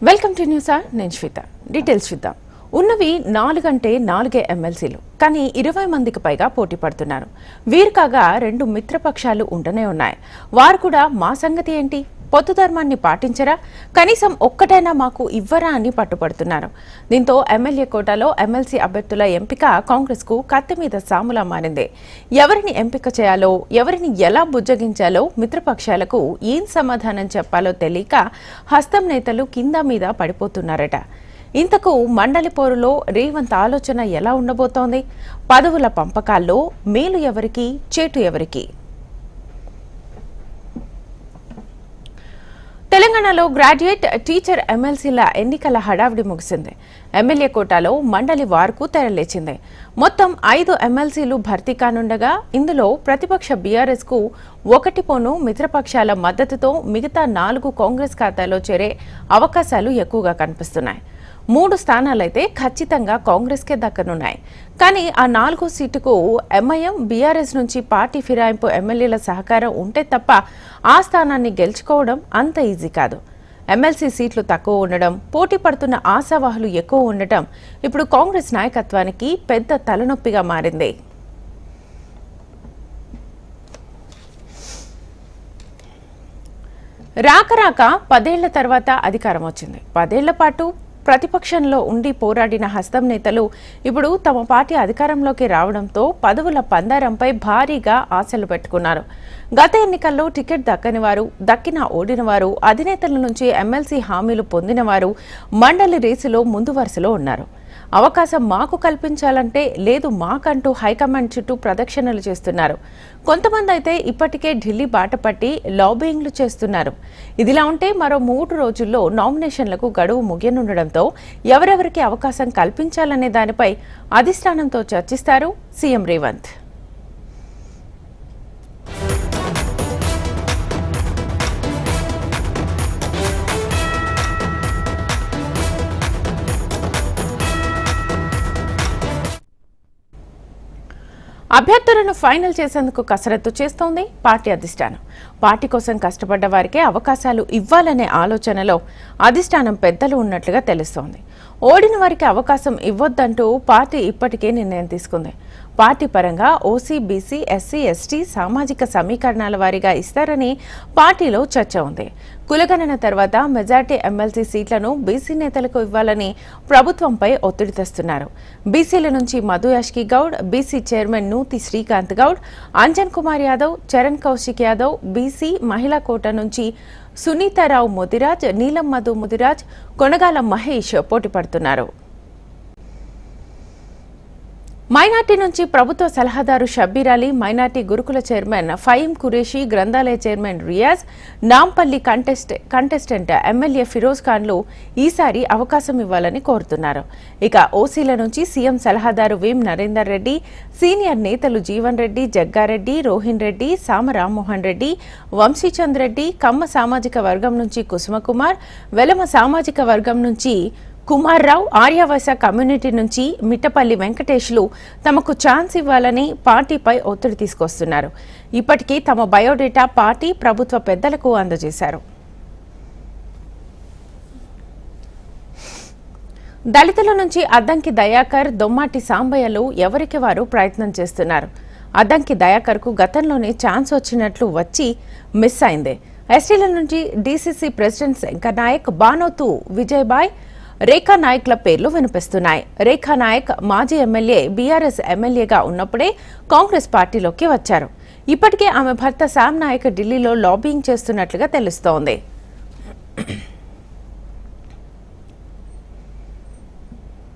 Welcome to news are. నేను శ్వేత. Details చూద్దాం. ఉన్నవి 4 అంటే 4 ఎమ్మెల్సీలు, కానీ 20 మందికి పైగా పోటీ పడుతున్నారు. వీరు కాగా 2 మిత్రపక్షాలు ఉండనే ఉన్నాయి. వారు కూడా మా సంగతి ఏంటి, పొత్తు ధర్మాన్ని పాటించరా, కనీసం ఒక్కటైనా మాకు ఇవ్వరా అని పట్టుపడుతున్నారు. దీంతో ఎమ్మెల్యే కోటాలో ఎమ్మెల్సీ అభ్యర్థుల ఎంపిక కాంగ్రెస్ కు కత్తి మీద సాములా మారింది. ఎవరిని ఎంపిక చేయాలో, ఎవరిని ఎలా బుజ్జగించాలో మిత్రపక్షాలకు ఏం సమాధానం చెప్పాలో తెలియక హస్తం నేతలు కింద మీద పడిపోతున్నారట. ఇంతకు మండలి పోరులో రేవంత్ ఆలోచన ఎలా ఉండబోతోంది? పదవుల పంపకాల్లో మేలు ఎవరికి, చేటు ఎవరికి? తెలంగాణలో గ్రాడ్యుయేట్, టీచర్ ఎమ్మెల్సీల ఎన్నికల హడావిడి ముగిసింది. ఎమ్మెల్యే కోటాలో మండలి వార్కు తెరలేచింది. మొత్తం 5 ఎమ్మెల్సీలు భర్తీ కానుండగా ఇందులో ప్రతిపక్ష బీఆర్ఎస్ కు 1 మిత్రపక్షాల మద్దతుతో మిగతా 4 కాంగ్రెస్ ఖాతాలో చేరే అవకాశాలు ఎక్కువగా కనిపిస్తున్నాయి. 3 స్థానాలైతే ఖచ్చితంగా కాంగ్రెస్కే దక్కనున్నాయి. కానీ ఆ 4వ సీటుకు ఎంఐఎం, బీఆర్ఎస్ నుంచి పార్టీ ఫిరాయింపు ఎమ్మెల్యేల సహకారం ఉంటే తప్ప ఆ స్థానాన్ని గెలుచుకోవడం అంత ఈజీ కాదు. ఎమ్మెల్సీ సీట్లు తక్కువ ఉండడం, పోటీ పడుతున్న ఆశావాహులు ఎక్కువ ఉండటం ఇప్పుడు కాంగ్రెస్ నాయకత్వానికి పెద్ద తలనొప్పిగా మారింది. రాక 10 ఏళ్ల తర్వాత అధికారం వచ్చింది. 10 ఏళ్ల పాటు ప్రతిపక్షంలో ఉండి పోరాడిన హస్తం నేతలు ఇప్పుడు తమ పార్టీ అధికారంలోకి రావడంతో పదవుల పందారంపై భారీగా ఆశలు పెట్టుకున్నారు. గత ఎన్నికల్లో టికెట్ దక్కని వారు, దక్కిన ఓడిన వారు, అధినేతల నుంచి ఎమ్మెల్సీ హామీలు పొందిన వారు మండలి రేసులో ముందు వరుసలో ఉన్నారు. అవకాశం మాకు కల్పించాలంటే లేదు మాకంటూ హైకమాండ్ చుట్టూ ప్రదక్షిణలు చేస్తున్నారు. కొంతమంది అయితే ఇప్పటికే ఢిల్లీ బాటపట్టి లాబింగ్లు చేస్తున్నారు. ఇదిలా ఉంటే మరో 3 రోజుల్లో నామినేషన్లకు గడువు ముగియనుండడంతో ఎవరెవరికి అవకాశం కల్పించాలనే దానిపై అధిష్టానంతో చర్చిస్తారు సీఎం రేవంత్. అభ్యర్థులను ఫైనల్ చేసేందుకు కసరత్తు చేస్తోంది పార్టీ అధిష్టానం. పార్టీ కోసం కష్టపడ్డ వారికే అవకాశాలు ఇవ్వాలనే ఆలోచనలో అధిష్టానం పెద్దలు ఉన్నట్లుగా తెలుస్తోంది. ఓడిన వారికి అవకాశం ఇవ్వొద్దంటూ పార్టీ ఇప్పటికే నిర్ణయం తీసుకుంది. పార్టీ పరంగా ఓసీ, బీసీ, ఎస్సీ, ఎస్టీ సామాజిక సమీకరణాల వారీగా ఇస్తారని పార్టీలో చర్చ ఉంది. కులగణన తర్వాత మెజార్టీ ఎమ్మెల్సీ సీట్లను బీసీ నేతలకు ఇవ్వాలని ప్రభుత్వంపై ఒత్తిడి తెస్తున్నారు. బీసీల నుంచి మధు యాష్కి గౌడ్, బీసీ చైర్మన్ నూతి శ్రీకాంత్ గౌడ్, అంజన్ కుమార్ యాదవ్, చరణ్ కౌశిక్ యాదవ్, బీసీ మహిళా కోట నుంచి సునీతారావు ముదిరాజ్, నీలం మధు ముదిరాజ్, కొనగాల మహేష్ పోటీ పడుతున్నారు. మైనార్టీ నుంచి ప్రభుత్వ సలహాదారు షబ్బీర్ అలీ, మైనార్టీ గురుకుల చైర్మన్ ఫయీం ఖురేషీ, గ్రంథాలయ chairman Riyaz, Nampally contestant MLA Firoz ఖాన్లు ఈసారి అవకాశం ఇవ్వాలని కోరుతున్నారు. ఇక ఓసీల నుంచి సీఎం సలహాదారు వేం నరేందర్ రెడ్డి, సీనియర్ నేతలు జీవన్ రెడ్డి, జగ్గారెడ్డి, రోహిన్ రెడ్డి, సామ రామ్మోహన్ రెడ్డి, వంశీచంద్ రెడ్డి, కమ్మ సామాజిక వర్గం నుంచి కుసుమకుమార్, వెలమ సామాజిక వర్గం నుంచి కుమార్ రావు, ఆర్యవైశ్య కమ్యూనిటీ నుంచి మిట్టపల్లి వెంకటేష్లు తమకు ఛాన్స్ ఇవ్వాలని పార్టీపై ఒత్తిడి తీసుకొస్తున్నారు. ఇప్పటికీ తమ బయోడేటా పార్టీ, ప్రభుత్వ పెద్దలకు అందజేశారు. దళితుల నుంచి అద్దంకి దయాకర్, దొమ్మాటి సాంబయ్యలు ఎవరికి వారు ప్రయత్నం చేస్తున్నారు. అద్దంకి దయాకర్కు గతంలోనే ఛాన్స్ వచ్చినట్లు వచ్చి మిస్ అయింది. ఎస్టీల నుంచి డీసీసీ ప్రెసిడెంట్ శంకర్ నాయక్, బానోతు విజయబాయ్, రేఖా నాయక్ల పేర్లు వినిపిస్తున్నాయి. రేఖా నాయక్ మాజీ ఎమ్మెల్యే, బీఆర్ఎస్ ఎమ్మెల్యేగా ఉన్నప్పుడే కాంగ్రెస్ పార్టీలోకి వచ్చారు. ఇప్పటికే ఆమె భర్త శామ్ నాయక్ ఢిల్లీలో లాబింగ్ చేస్తున్నట్లుగా తెలుస్తోంది.